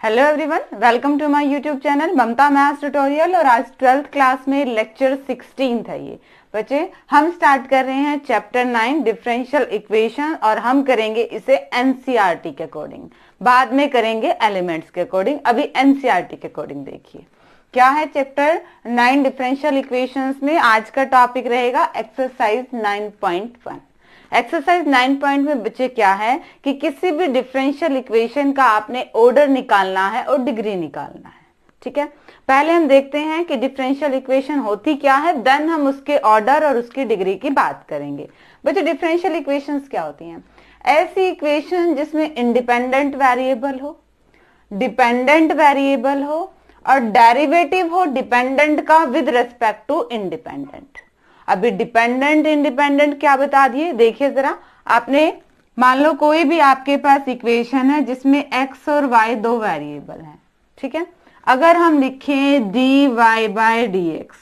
Hello everyone, welcome to my YouTube channel Mamta maths tutorial. और आज 12th class में lecture 16 है। ये बच्चे हम स्टार्ट कर रहे हैं चैप्टर 9 डिफरेंशियल इक्वेशन, और हम करेंगे इसे एनसीईआरटी के अकॉर्डिंग, बाद में करेंगे एलिमेंट्स के अकॉर्डिंग। अभी एनसीईआरटी के अकॉर्डिंग देखिए क्या है चैप्टर 9 डिफरेंशियल इक्वेशंस में। आज का टॉपिक रहेगा एक्सरसाइज 9.1। एक्सरसाइज 9 में बच्चे क्या है कि किसी भी डिफरेंशियल इक्वेशन का आपने ऑर्डर निकालना है और डिग्री निकालना है। ठीक है, पहले हम देखते हैं कि डिफरेंशियल इक्वेशन होती क्या है, देन हम उसके ऑर्डर और उसकी डिग्री की बात करेंगे। बच्चे डिफरेंशियल इक्वेशंस क्या होती हैं? ऐसी इक्वेशन जिसमें इंडिपेंडेंट वेरिएबल हो, डिपेंडेंट वेरिएबल हो और डेरिवेटिव हो डिपेंडेंट का विद रेस्पेक्ट टू इंडिपेंडेंट। अभी डिपेंडेंट इंडिपेंडेंट क्या बता दिए, देखिए जरा। आपने मान लो कोई भी आपके पास इक्वेशन है जिसमें x और y दो वेरिएबल हैं। ठीक है, अगर हम लिखें dy/dx,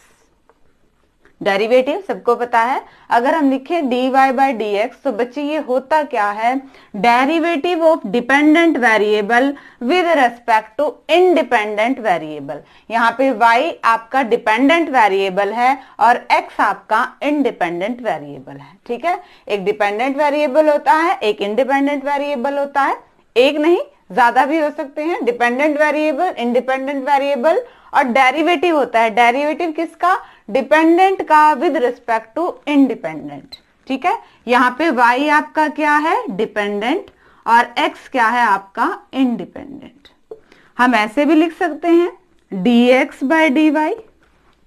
डेरिवेटिव सबको पता है। अगर हम लिखें dy/dx तो बच्चे ये होता क्या है, derivative of dependent variable with respect to independent variable. यहाँ पे y आपका डिपेंडेंट वेरिएबल है और x आपका इंडिपेंडेंट वेरिएबल है। ठीक है, एक डिपेंडेंट वेरिएबल होता है, एक इंडिपेंडेंट वेरिएबल होता है। एक नहीं, ज्यादा भी हो सकते हैं। डिपेंडेंट वेरिएबल, इंडिपेंडेंट वेरिएबल और डेरिवेटिव होता है। डेरिवेटिव किसका? डिपेंडेंट का विद रिस्पेक्ट टू इंडिपेंडेंट। ठीक है, यहाँ पे y आपका क्या है? डिपेंडेंट, और x क्या है आपका? इंडिपेंडेंट। हम ऐसे भी लिख सकते हैं dx/dy।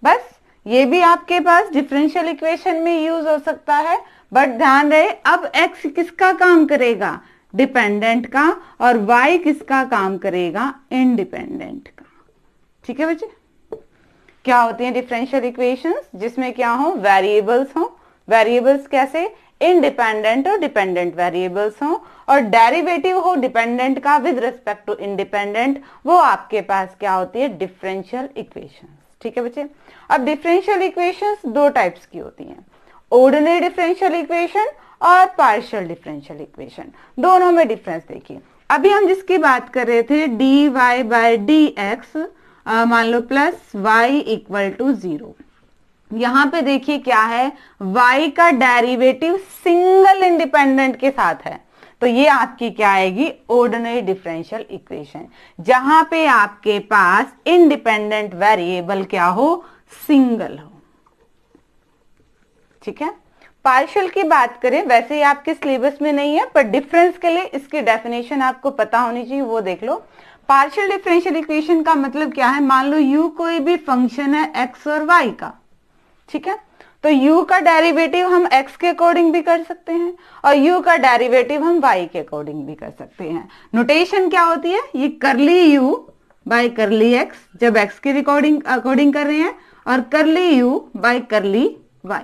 बस ये भी आपके पास डिफरेंशियल इक्वेशन में यूज हो सकता है, बट ध्यान रहे अब x किसका काम करेगा? डिपेंडेंट का, और y किसका काम करेगा? इंडिपेंडेंट का। ठीक है बच्चे, क्या होती हैं डिफरेंशियल इक्वेशंस जिसमें क्या हो? वेरिएबल्स हो। वेरिएबल्स कैसे? इंडिपेंडेंट और डिपेंडेंट वेरिएबल्स हो, और डेरिवेटिव हो डिपेंडेंट का विद रिस्पेक्ट टू इंडिपेंडेंट। वो आपके पास क्या होती है? Differential equations. ठीक है बच्चे, अब डिफरेंशियल इक्वेशंस दो टाइप्स की होती हैं, ऑर्डिनरी डिफरेंशियल इक्वेशन और पार्शियल डिफरेंशियल इक्वेशन। दोनों में डिफरेंस देखिए। अभी हम जिसकी बात कर रहे थे dy/dx, मान लो प्लस y इक्वल टू 0। यहां पे देखिए क्या है, y का डेरिवेटिव सिंगल इंडिपेंडेंट के साथ है, तो ये आपकी क्या आएगी? ऑर्डिनरी डिफरेंशियल इक्वेशन, जहां पे आपके पास इंडिपेंडेंट वेरिएबल क्या हो? सिंगल हो। ठीक है, पार्शियल की बात करें, वैसे ही आपके सिलेबस में नहीं है, पर डिफरेंस के लिए इसकी डेफिनेशन आपको पता होनी चाहिए, वो देख लो। पार्शियल डिफरेंशियल इक्वेशन का मतलब क्या है? मान लो u कोई भी फंक्शन है x और y का। ठीक है, तो u का डेरिवेटिव हम x के अकॉर्डिंग भी कर सकते हैं और u का डेरिवेटिव हम y के अकॉर्डिंग भी कर सकते हैं। नोटेशन क्या होती है? ये करली u बाय करली x जब x के अकॉर्डिंग कर रहे हैं, और करली u बाय करली y।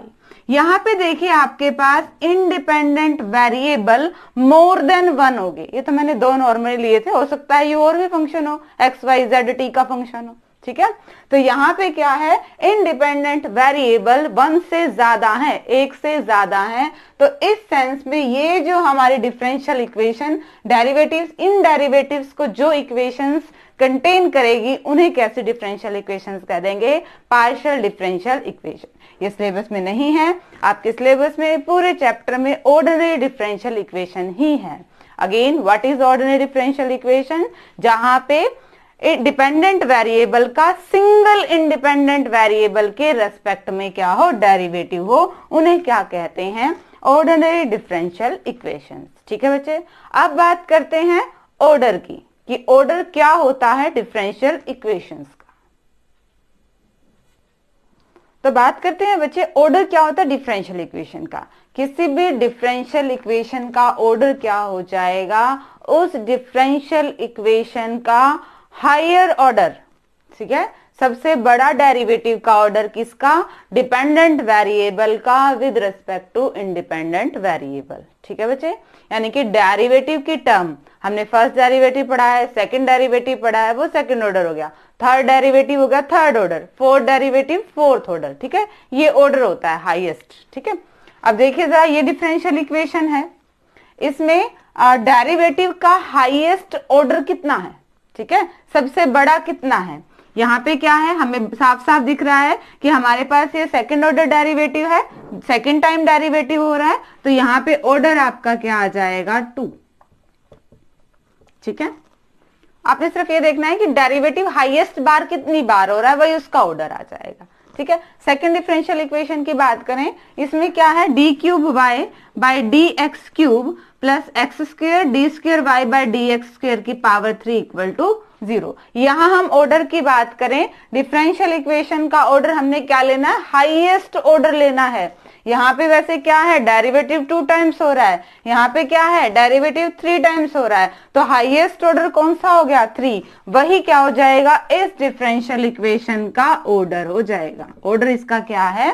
यहां पे देखिए आपके पास independent variable more than one हो गए। ये तो मैंने दो नॉर्मली लिए थे, हो सकता है ये और भी फंक्शन हो, एक्स वाई जेड टी का फंक्शन हो। ठीक है, तो यहाँ पे क्या है? इंडिपेंडेंट वेरिएबल वन से ज्यादा है, एक से ज्यादा है। तो इस सेंस में ये जो हमारी डिफरेंशियल इक्वेशन डेरिवेटिव्स, इन डेरिवेटिव्स को जो इक्वेशंस कंटेन करेगी उन्हें कैसे डिफरेंशियल इक्वेशंस कह देंगे? Partial differential equation. ये सिलेबस में नहीं है, आपके सिलेबस में पूरे चैप्टर में ऑर्डिनरी डिफरेंशियल इक्वेशन ही है। Again, what is ordinary differential equation? जहां पे डिपेंडेंट वेरिएबल का सिंगल इंडिपेंडेंट वेरिएबल के रेस्पेक्ट में क्या हो? डेरिवेटिव हो। उन्हें क्या कहते हैं? Ordinary differential equations. ठीक है बच्चे, अब बात करते हैं ऑर्डर की, कि ऑर्डर क्या होता है डिफरेंशियल इक्वेशंस का। तो बात करते हैं बच्चे, ऑर्डर क्या होता है डिफरेंशियल इक्वेशन का। किसी भी डिफरेंशियल इक्वेशन का ऑर्डर क्या हो जाएगा? उस डिफरेंशियल इक्वेशन का हायर ऑर्डर। ठीक है, सबसे बड़ा डेरिवेटिव का ऑर्डर किसका? डिपेंडेंट वेरिएबल का with respect to independent variable. ठीक है बच्चे, यानी कि डेरिवेटिव की टर्म, हमने फर्स्ट डेरिवेटिव पढ़ा है, सेकंड डेरिवेटिव पढ़ा है, वो सेकंड ऑर्डर हो गया, थर्ड डेरिवेटिव हो गया third order, fourth derivative fourth order. ठीक है, ये ऑर्डर होता है हाईएस्ट। ठीक है, अब देखिए जरा, ये डिफरेंशियल इक्वेशन है, इसमें डेरिवेटिव का हाईएस्ट ऑर्डर कितना है? ठीक है, सबसे बड़ा कितना है, यहाँ पे क्या है, हमें साफ साफ दिख रहा है कि हमारे पास ये सेकंड ऑर्डर डेरिवेटिव है, सेकंड टाइम डेरिवेटिव हो रहा है, तो यहाँ पे ऑर्डर आपका क्या आ जाएगा 2। ठीक है, आपने सिर्फ ये देखना है कि डेरिवेटिव हाईएस्ट बार कितनी बार हो रहा है, वही उसका ऑर्डर आ जाएगा। ठीक है, सेकंड डिफरेंशियल इक्वेशन की बात करें, इसमें क्या है, d cube y by d x cube plus x square d square y by d x square की पावर 3 इक्वल टू 0। यहां हम ऑर्डर की बात करें, डिफरेंशियल इक्वेशन का ऑर्डर हमने क्या लेना है, हाईएस्ट ऑर्डर लेना है। यहाँ पे वैसे क्या है, डेरिवेटिव 2 टाइम्स हो रहा है, यहाँ पे क्या है, डेरिवेटिव 3 टाइम्स हो रहा है, तो हाईएस्ट ऑर्डर कौन सा हो गया, 3, वही क्या हो जाएगा, इस डिफरेंशियल इक्वेशन का ऑर्डर हो जाएगा। ऑर्डर इसका क्या है,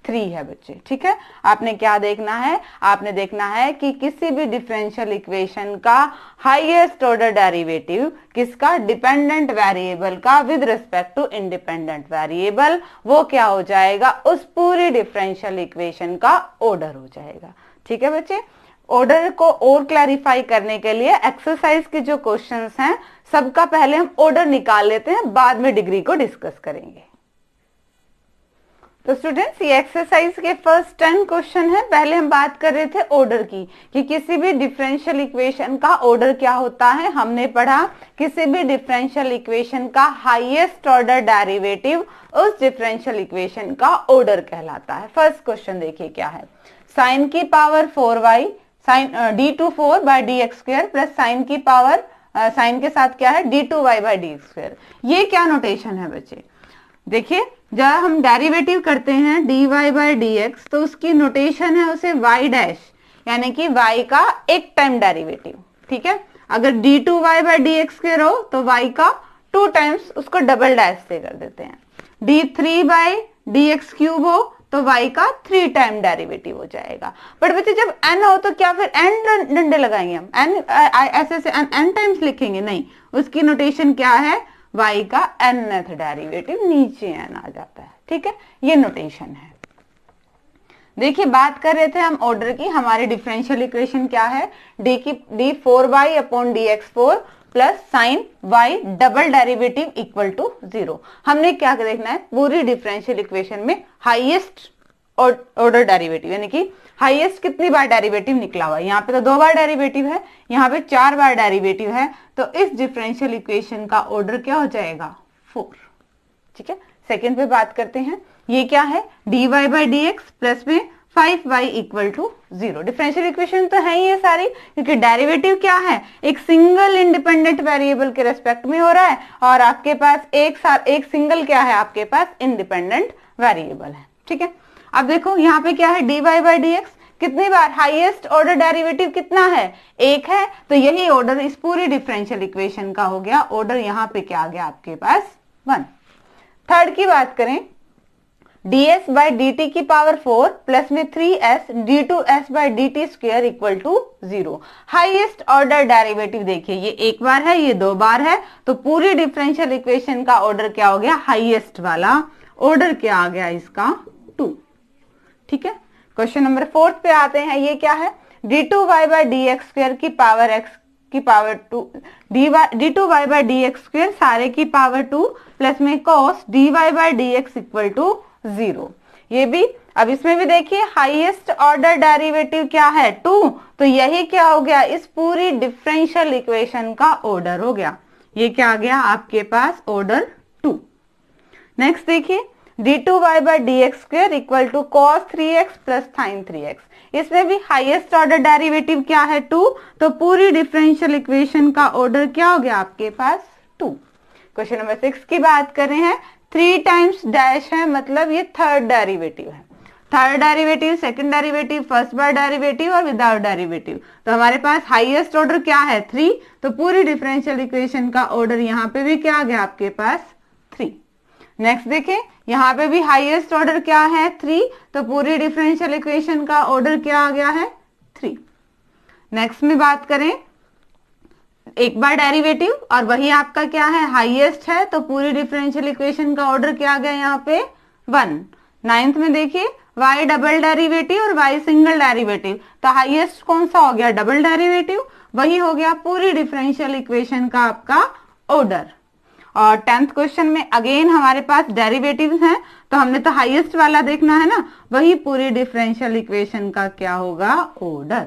3 है बच्चे। ठीक है, आपने क्या देखना है, आपने देखना है कि किसी भी डिफरेंशियल इक्वेशन का हाईएस्ट ऑर्डर डेरिवेटिव किसका, डिपेंडेंट वेरिएबल का with respect to independent variable, वो क्या हो जाएगा, उस पूरी डिफरेंशियल इक्वेशन का ऑर्डर हो जाएगा। ठीक है बच्चे, ऑर्डर को और क्लैरिफाई करने के लिए एक्सरसाइज के जो क्वेश्चंस हैं सबका पहले हम ऑर्डर निकाल लेते हैं, बाद में डिग्री को डिस्कस करेंगे। तो स्टूडेंट्स, ये एक्सरसाइज के फर्स्ट 10 क्वेश्चन है। पहले हम बात कर रहे थे ऑर्डर की, कि किसी भी डिफरेंशियल इक्वेशन का ऑर्डर क्या होता है। हमने पढ़ा किसी भी डिफरेंशियल इक्वेशन का हाईएस्ट ऑर्डर डेरिवेटिव उस डिफरेंशियल इक्वेशन का ऑर्डर कहलाता है। फर्स्ट क्वेश्चन देखिए क्या है, साइन की power 4y sine d24 by d x square plus sine की पावर साइन के साथ क्या है, d2y by d x square. ये क्या नोटेशन है बच्चे, देखिए जब हम डेरिवेटिव करते हैं dy बाई डी एक्स, तो उसकी नोटेशन है उसे y डैश, यानी कि y का एक टाइम डेरिवेटिव। ठीक है, अगर d2y by d x square हो तो y का 2 टाइम्स उसको डबल डैश से कर देते हैं। d3 by d x cube हो तो y का 3 टाइम डेरिवेटिव हो जाएगा। बट बच्चे जब n हो तो क्या फिर n डंडे लगाएंगे हम, n ऐसे से n टाइम्स लिखेंगे, नहीं, उसकी नोटेशन क्या है, y का nth डेरिवेटिव, नीचे n आ जाता है। ठीक है, ये नोटेशन है। देखिए बात कर रहे थे हम ऑर्डर की, हमारी डिफरेंशियल इक्वेशन क्या है, d4y upon dx4 plus sine y double derivative equal to 0। हमने क्या देखना है, पूरी डिफरेंशियल इक्वेशन में हाईएस्ट ऑर्डर डेरिवेटिव, यानी कि हाईएस्ट कितनी बार डेरिवेटिव निकला हुआ है। यहाँ पे तो 2 बार डेरिवेटिव है, यहाँ पे 4 बार डेरिवेटिव है, तो इस डिफरेंशियल इक्वेशन का ऑर्डर क्या हो जाएगा, 4। ठीक है, सेकेंड पे बात करते हैं, ये क्या है, dy by d x plus में 5y equal to 0। Differential equation तो है ही ये सारी, क्योंकि डेरिवेटिव क्या है, एक सिंगल इंडिपेंडेंट वेरिएबल के रेस्पेक्ट में हो रहा है, और आपके पास एक सिंगल क्या है, आपके पास इंडिपेंडेंट वेरिएबल है। ठीक है, अब देखो यहाँ पे क्या है, dy बाई डी एक्स, कितनी बार, हाईएस्ट ऑर्डर डेरिवेटिव कितना है, 1 है, तो यही ऑर्डर इस पूरी डिफरेंशियल इक्वेशन का हो गया। ऑर्डर यहाँ पे क्या आ गया आपके पास, 1। थर्ड की बात करें, ds बाई डी टी की पावर 4 प्लस में 3s d2s by d t square equal to 0। Highest order derivative देखिए, ये 1 बार है, ये 2 बार है, तो पूरी डिफरेंशियल इक्वेशन का ऑर्डर क्या हो गया, हाईएस्ट वाला ऑर्डर क्या आ गया इसका, 2। ठीक है, क्वेश्चन नंबर 4 पे आते हैं, ये क्या है, d2y by d x square की पावर x की power 2, d2y by d x square सारे की पावर 2 प्लस में cos dy by d x equal to 0। ये भी, अब इसमें भी देखिए हाईएस्ट ऑर्डर डेरिवेटिव क्या है, 2, तो यही क्या हो गया, इस पूरी डिफरेंशियल इक्वेशन का ऑर्डर हो गया। ये क्या आ गया आपके पास, ऑर्डर 2। नेक्स्ट देखिए, d2y by d x square equal to cos 3x plus sin 3x। इसमें भी हाईएस्ट ऑर्डर डेरिवेटिव क्या है, 2, तो पूरी डिफरेंशियल इक्वेशन का ऑर्डर क्या हो गया आपके पास, 2। क्वेश्चन नंबर 6 की बात कर रहे हैं, 3 टाइम्स डैश है, मतलब ये थर्ड डेरिवेटिव है। Third derivative, second derivative, first बार डेरिवेटिव और विदाउट डेरिवेटिव, तो हमारे पास हाईएस्ट ऑर्डर क्या है, 3, तो पूरी डिफरेंशियल इक्वेशन का ऑर्डर यहाँ पे भी क्या आ गया आपके पास, 3। नेक्स्ट देखें, यहाँ पे भी हाईएस्ट ऑर्डर क्या है, 3, तो पूरी डिफरेंशियल इक्वेशन का ऑर्डर क्या आ गया है, 3। नेक्स्ट में बात करें, एक बार डेरिवेटिव और वही आपका क्या है, हाईएस्ट है, तो पूरी डिफरेंशियल इक्वेशन का ऑर्डर क्या आ गया यहाँ पे, 1। 9th में देखिए, y डबल डेरिवेटिव और y सिंगल डेरिवेटिव, तो हाईएस्ट कौन सा हो गया, डबल डेरिवेटिव, वही हो गया पूरी डिफरेंशियल इक्वेशन का आपका ऑर्डर। और 10th क्वेश्चन में अगेन हमारे पास डेरिवेटिव्स हैं, तो हमने तो हाईएस्ट वाला देखना है ना, वही पूरी डिफरेंशियल इक्वेशन का क्या होगा, ऑर्डर।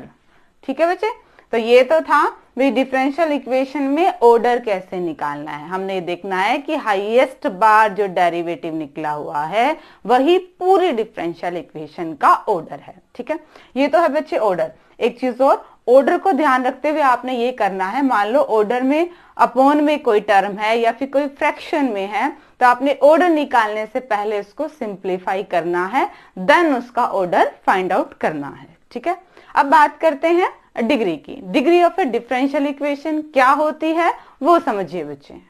ठीक है बच्चे, तो ये तो था भी डिफरेंशियल इक्वेशन में ऑर्डर कैसे निकालना है। हमने देखना है कि हाईएस्ट बार जो डेरिवेटिव निकला हुआ है वही पूरी डिफरेंशियल इक्वेशन का ऑर्डर है। ठीक है, ये तो है बच्चे ऑर्डर। एक चीज और, ऑर्डर को ध्यान रखते हुए आपने ये करना है, मान लो ऑर्डर में अपॉन में कोई टर्म है या फिर कोई फ्रैक्शन में है, तो आपने ऑर्डर निकालने से पहले उसको सिंप्लीफाई करना है, देन उसका ऑर्डर फाइंड आउट करना है। ठीक है, अब बात करते हैं डिग्री की। Degree of A differential equation क्या होती है वो समझिए बच्चे।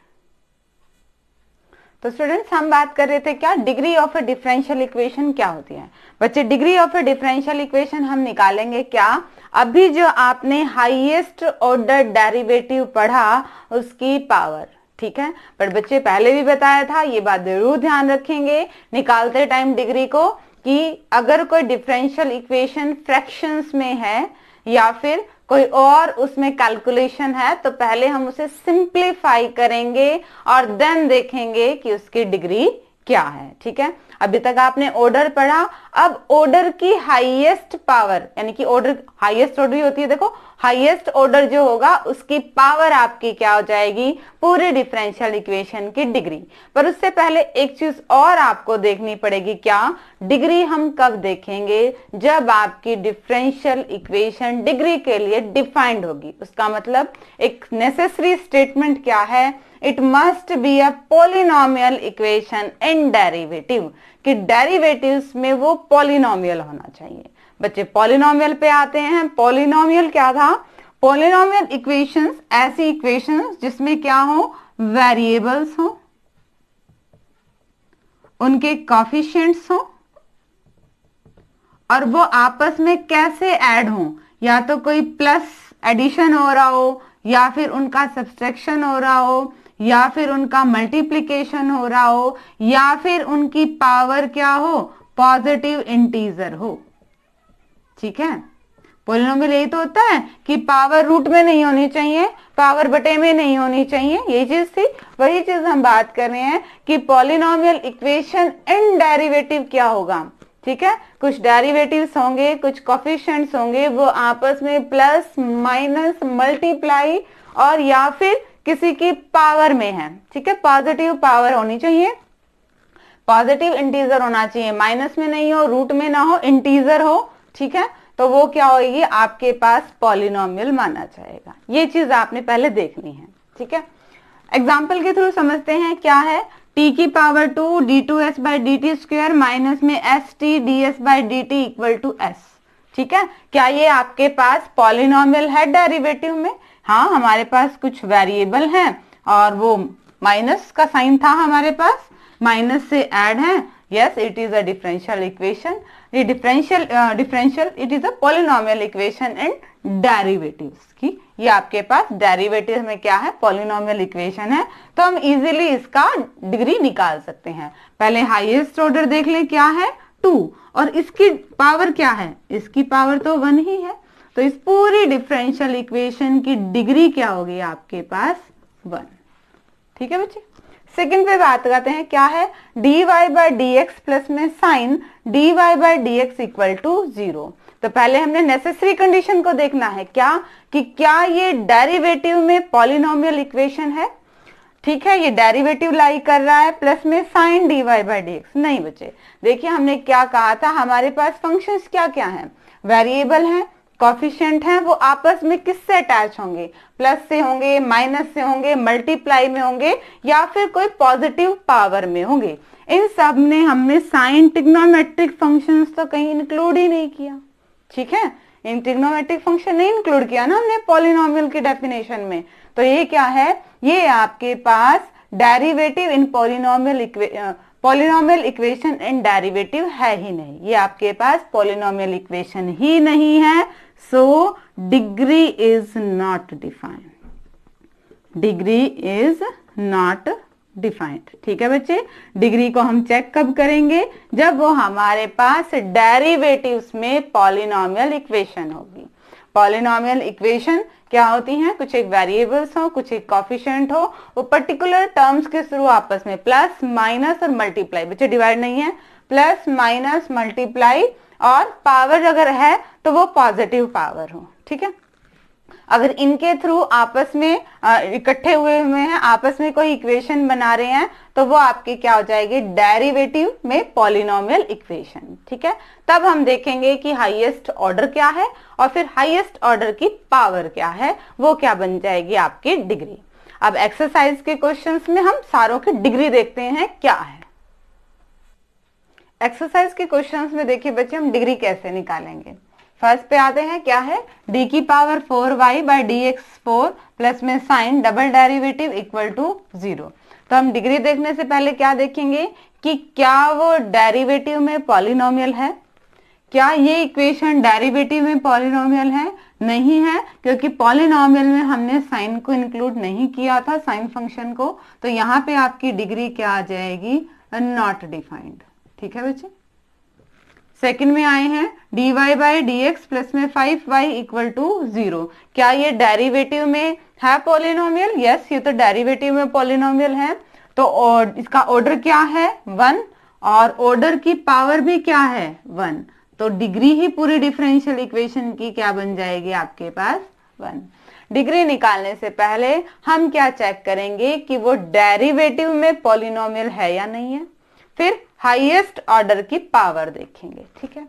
तो स्टूडेंट्स हम बात कर रहे थे क्या, degree of A differential equation क्या होती है। बच्चे degree of A differential equation हम निकालेंगे क्या, अभी जो आपने हाईएस्ट ऑर्डर डेरिवेटिव पढ़ा उसकी पावर। ठीक है, पर बच्चे पहले भी बताया था, ये बात जरूर ध्यान रखेंगे निकालते टाइम डिग्री को, कि अगर कोई डिफरेंशियल इक्वेशन फ्रैक्शंस में है या फिर कोई और उसमें कैलकुलेशन है, तो पहले हम उसे सिंप्लीफाई करेंगे और देन देखेंगे कि उसकी डिग्री क्या है। ठीक है, अभी तक आपने ऑर्डर पढ़ा, अब ऑर्डर की हाईएस्ट पावर, यानी कि ऑर्डर हाईएस्ट ऑर्डर होती है, देखो हाईएस्ट ऑर्डर जो होगा उसकी पावर आपकी क्या हो जाएगी, पूरे डिफरेंशियल इक्वेशन की डिग्री। पर उससे पहले एक चीज और आपको देखनी पड़ेगी, क्या डिग्री हम कब देखेंगे, जब आपकी डिफरेंशियल इक्वेशन डिग्री के लिए डिफाइंड होगी। उसका मतलब एक नेसेसरी स्टेटमेंट क्या है, it must be a polynomial equation in derivative, कि डेरिवेटिव्स में वो पॉलिनोमियल होना चाहिए। बच्चे पॉलिनोमियल पे आते हैं, पॉलिनोमियल क्या था, पॉलिनोमियल इक्वेशंस ऐसी इक्वेशंस जिसमें क्या हो, वेरिएबल्स हो, उनके कोफिशिएंट्स हो और वो आपस में कैसे ऐड हो, या तो कोई प्लस एडिशन हो रहा हो, या फिर उनका सब्सट्रैक्शन हो रहा हो, या फिर उनका मल्टीप्लिकेशन हो रहा हो, या फिर उनकी पावर क्या हो, पॉजिटिव इंटीजर हो। ठीक है, पॉलिनोमियल यही तो होता है कि पावर रूट में नहीं होनी चाहिए, पावर बटे में नहीं होनी चाहिए, यही चीज थी। वही चीज हम बात कर रहे हैं कि पॉलिनोमियल इक्वेशन इन डेरिवेटिव क्या होगा। ठीक है, कुछ डेरिवेटिव्स होंगे, कुछ कोफिशिएंट्स होंगे, वो आपस में प्लस माइनस मल्टीप्लाई और या फिर किसी की पावर में है। ठीक है, पॉजिटिव पावर होनी चाहिए, पॉजिटिव इंटीजर होना चाहिए, माइनस में नहीं हो, रूट में ना हो, इंटीजर हो। ठीक है, तो वो क्या होगी, आपके पास पॉलिनोमियल माना जाएगा। ये चीज आपने पहले देखनी है। ठीक है, एग्जाम्पल के थ्रू समझते हैं क्या है, t की power 2 d2s by d t square minus में st ds by d t equal to s। ठीक है, क्या ये आपके पास पॉलिनोमियल है डेरिवेटिव में? हाँ, हमारे पास कुछ वेरिएबल हैं और वो माइनस का साइन था हमारे पास, माइनस से ऐड है। Yes, it is a differential equation, ये differential it is a polynomial equation in derivatives की। ये आपके पास डेरिवेटिव में क्या है, पॉलिनोमियल इक्वेशन है, तो हम इजीली इसका डिग्री निकाल सकते हैं। पहले हाईएस्ट ऑर्डर देख लें, क्या है 2, और इसकी पावर क्या है, इसकी पावर तो 1 ही है, तो इस पूरी डिफरेंशियल इक्वेशन की डिग्री क्या होगी आपके पास, 1। ठीक है बच्चे, सेकंड पे बात करते हैं, क्या है dy by d x plus में sine dy by d x equal to 0। तो पहले हमने नेसेसरी कंडीशन को देखना है, क्या कि क्या ये डेरिवेटिव में पॉलिनोमियल इक्वेशन है। ठीक है, ये डेरिवेटिव लाई कर रहा है प्लस में sine dy by d x. नहीं बच्चे, देखिए हमने क्या कहा था, हमारे पास फंक्शंस क्या क्या हैं, वेरिएबल हैं, कोफिशिएंट हैं, वो आपस में किससे अटैच होंगे, प्लस से होंगे, माइनस से होंगे, मल्टीप्लाई में होंगे, या फिर कोई पॉजिटिव पावर में होंगे। इन सब में हमने साइन ट्रिग्नोमेट्रिक फंक्शंस तो कहीं इंक्लूड ही नहीं किया। ठीक है, इन ट्रिग्नोमेट्रिक फंक्शन नहीं इंक्लूड किया ना हमने पॉलिनोमियल की डेफिनेशन में। तो ये क्या है, ये आपके पास derivative in polynomial equation in derivative है ही नहीं, ये आपके पास पॉलिनोमियल इक्वेशन ही नहीं है। So degree is not defined, degree is not defined. ठीक है बच्चे, डिग्री को हम चेक कब करेंगे, जब वो हमारे पास डेरिवेटिव्स में पॉलिनोमियल इक्वेशन होगी। पॉलिनोमियल इक्वेशन क्या होती हैं, कुछ एक वेरिएबल्स हो, कुछ एक कॉफिशिएंट हो, वो पर्टिकुलर टर्म्स के थ्रू आपस में प्लस माइनस और मल्टीप्लाई, बच्चे डिवाइड नहीं है, प्लस माइनस मल्टीप्लाई, और पावर अगर है तो वो पॉजिटिव पावर हो, ठीक है। अगर इनके थ्रू आपस में इकट्ठे हुए हैं, आपस में कोई इक्वेशन बना रहे हैं, तो वो आपकी क्या हो जाएगी, डेरिवेटिव में पॉलिनोमियल इक्वेशन, ठीक है। तब हम देखेंगे कि हाईएस्ट ऑर्डर क्या है और फिर हाईएस्ट ऑर्डर की पावर क्या है, वो क्या बन जाएगी आपकी डिग्री। अब एक्सरसाइज के क्वेश्चंस में हम सारों की डिग्री देखते हैं क्या है। एक्सरसाइज के क्वेश्चंस में देखिए बच्चे, हम डिग्री कैसे निकालेंगे। फर्स्ट पे आते हैं, क्या है, d की power 4y by d x 4 plus में sine double derivative equal to 0। तो हम डिग्री देखने से पहले क्या देखेंगे कि क्या वो डेरिवेटिव में पॉलिनोमियल है, क्या ये इक्वेशन डेरिवेटिव में पॉलिनोमियल है, नहीं है, क्योंकि पॉलिनोमियल में हमने साइन को इंक्लूड नहीं किया था, साइन फंक्शन को, तो यहाँ पे आपकी डिग्री क्या आ जाएगी, नॉट डिफाइंड, ठीक है बच्चे। सेकंड में आए हैं, dy by d x plus में 5y इक्वल टू 0। क्या ये डेरिवेटिव में है पॉलिनोमियल, यस, ये तो डेरिवेटिव में पॉलिनोमियल है। तो इसका ऑर्डर क्या है, 1, और ऑर्डर की पावर भी क्या है, 1। तो डिग्री ही पूरी डिफरेंशियल इक्वेशन की क्या बन जाएगी आपके पास, 1। डिग्री निकालने से पहले हम क्या चेक करेंगे कि वो डेरिवेटिव में पॉलिनोमियल है या नहीं है, फिर हाईएस्ट ऑर्डर की पावर देखेंगे, ठीक है।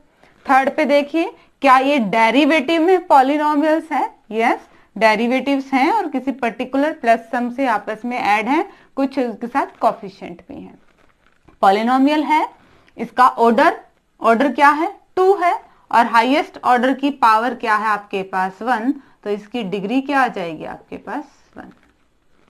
थर्ड पे देखिए, क्या ये डेरिवेटिव में पॉलिनोमियल्स है, यस, डेरिवेटिव्स हैं और किसी पर्टिकुलर प्लस सम से आपस में ऐड हैं, कुछ उसके साथ कोफिशिएंट भी हैं, पॉलिनोमियल है। इसका ऑर्डर क्या है, 2 है, और हाईएस्ट ऑर्डर की पावर क्या है आपके पास, 1। तो इसकी डिग्री क्या आ जाएगी आपके पास, 1,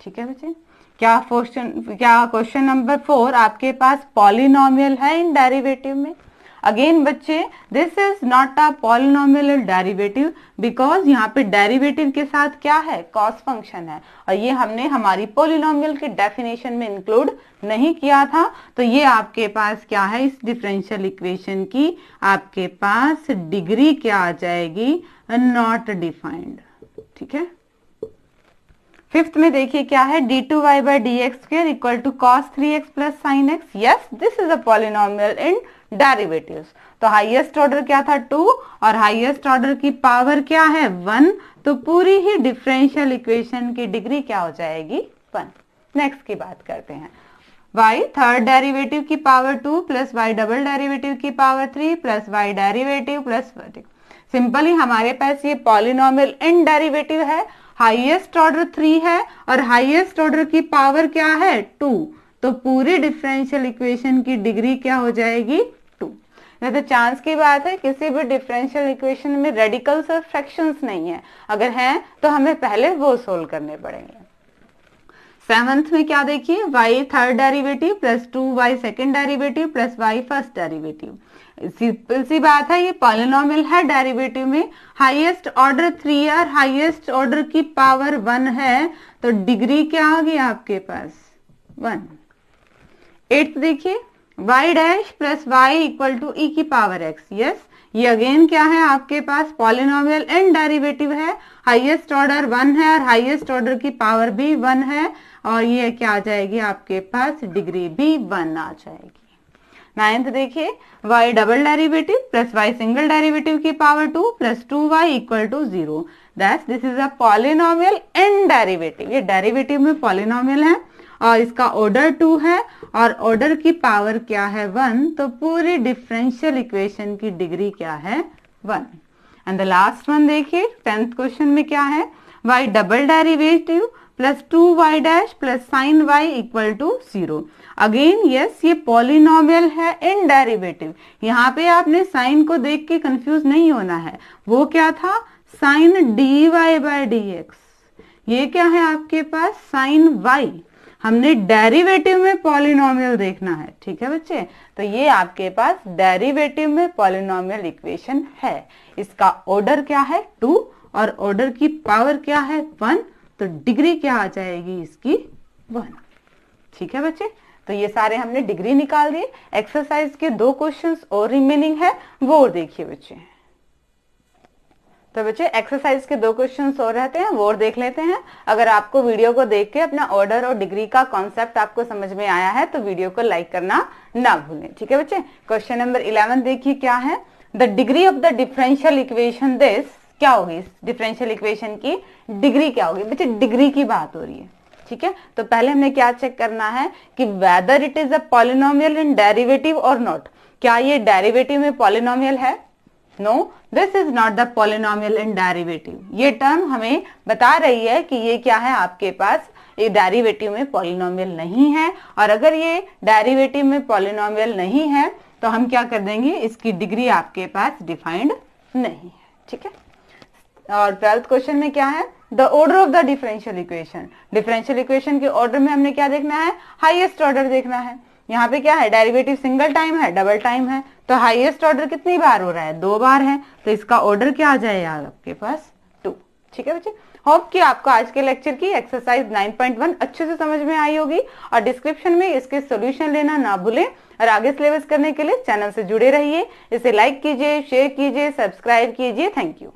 ठीक है बच्चे। क्या क्वेश्चन नंबर 4 आपके पास पॉलिनोमियल है इन डेरिवेटिव में। अगेन बच्चे, this is not a polynomial derivative, because यहाँ पे डेरिवेटिव के साथ क्या है, कॉस फंक्शन है, और ये हमने हमारी पॉलिनोमियल के डेफिनेशन में इंक्लूड नहीं किया था। तो ये आपके पास क्या है, इस डिफरेंशियल इक्वेशन की आपके पास डिग्री क्या आ जाएगी, नॉट डिफाइंड, ठीक है। फिफ्थ में देखिए क्या है, d2y by d x square equal to cos 3x plus sine x, yes, this is a polynomial in derivatives. तो हाईएस्ट ऑर्डर क्या था, 2, और हाईएस्ट ऑर्डर की पावर क्या है, 1। तो पूरी ही डिफरेंशियल इक्वेशन की डिग्री क्या हो जाएगी, 1। नेक्स्ट की बात करते हैं, y थर्ड डेरिवेटिव की power 2 plus y double derivative की power 3 plus y derivative plus simply हमारे पास ये पॉलिनोमियल इन डेरिवेटिव है, हाईएस्ट ऑर्डर 3 है और हाईएस्ट ऑर्डर की पावर क्या है, 2। तो पूरी डिफरेंशियल इक्वेशन की डिग्री क्या हो जाएगी, 2। तो चांस की बात है, किसी भी डिफरेंशियल इक्वेशन में रेडिकल्स और फ्रैक्शंस नहीं है, अगर हैं तो हमें पहले वो सोल्व करने पड़ेंगे। सेवंथ में क्या देखिए, y third derivative plus 2y second derivative plus y first derivative. Simple सी बात है, ये पॉलिनोमियल है डेरिवेटिव में, हाईएस्ट ऑर्डर 3 है और हाईएस्ट ऑर्डर की पावर 1 है, तो डिग्री क्या आ गई आपके पास, 1। 8th देखिए, y dash plus y equal to e की पावर x, यस, ये अगेन क्या है आपके पास पॉलिनोमियल एंड डेरिवेटिव है, हाईएस्ट ऑर्डर 1 है और हाईएस्ट ऑर्डर की पावर भी 1 है, और ये क्या आ जाएगी आपके पास, डिग्री भी 1 आ जाएगी। 9th देखिए, y double derivative plus y single derivative की power 2 plus 2y equal to 0, that's this is a polynomial and derivative, ये डेरिवेटिव में पॉलिनोमियल है और इसका ऑर्डर 2 है और ऑर्डर की पावर क्या है, 1। तो पूरी डिफरेंशियल इक्वेशन की डिग्री क्या है, 1। एंड द लास्ट वन देखिए, 10th क्वेश्चन में क्या है, y double derivative plus 2y dash plus sine y equal to 0। Again yes, ये पॉलिनोमियल है इन डेरिवेटिव, यहाँ पे आपने साइन को देख के कंफ्यूज नहीं होना है, वो क्या था, sine dy by d x, ये क्या है आपके पास, साइन y। हमने डेरिवेटिव में पॉलिनोमियल देखना है, ठीक है बच्चे। तो ये आपके पास डेरिवेटिव में पॉलिनोमियल इक्वेशन है, इसका ऑर्डर क्या है, 2, और ऑर्डर की पावर क्या है, 1। तो डिग्री क्या आ जाएगी इसकी, 1, ठीक है बच्चे। तो ये सारे हमने डिग्री निकाल दिए। एक्सरसाइज के 2 क्वेश्चंस और रिमेनिंग है, वो देखिए बच्चे। तो बच्चे एक्सरसाइज के 2 क्वेश्चंस और रहते हैं, वो और देख लेते हैं। अगर आपको वीडियो को देख के अपना ऑर्डर और डिग्री का कॉन्सेप्ट आपको समझ में आया है तो वीडियो को लाइक करना ना भूलें। ठीक है बच्चे, क्वेश्चन नंबर 11 देखिए क्या है। The degree of the differential equation this, क्या होगी इस डिफरेंशियल इक्वेशन की डिग्री क्या होगी? बच्चे डिग्री की बात हो रही है। ठीक है, तो पहले हमने क्या चेक करना है कि whether it is a polynomial in derivative और नॉट। क्या ये डेरिवेटिव में पॉलिनोमियल है? No, this is not the polynomial in derivative. ये टर्म हमें बता रही है कि ये क्या है, आपके पास ये डेरिवेटिव में पॉलिनोमियल नहीं है। और अगर ये डेरिवेटिव में पॉलिनोमियल नहीं है तो हम क्या कर देंगे, इसकी डिग्री आपके पास डिफाइंड नहीं है। ठीक है, और 12th क्वेश्चन में क्या है, the order of the differential equation. Differential equation के ऑर्डर में हमने क्या देखना है, हाईएस्ट ऑर्डर देखना है। यहाँ पे क्या है, डेरिवेटिव सिंगल टाइम है, डबल टाइम है, तो हाईएस्ट ऑर्डर कितनी बार हो रहा है, 2 बार है, तो इसका ऑर्डर क्या आ जाएगा आपके पास 2। ठीक है बच्चे, होप कि आपको आज के लेक्चर की एक्सरसाइज 9.1 अच्छे से समझ में आई होगी। और डिस्क्रिप्शन में इसके सॉल्यूशन लेना ना भूलें। और आगे सिलेबस करने के लिए चैनल से जुड़े रहिए। इसे लाइक कीजिए, शेयर कीजिए, सब्सक्राइब कीजिए। Thank you.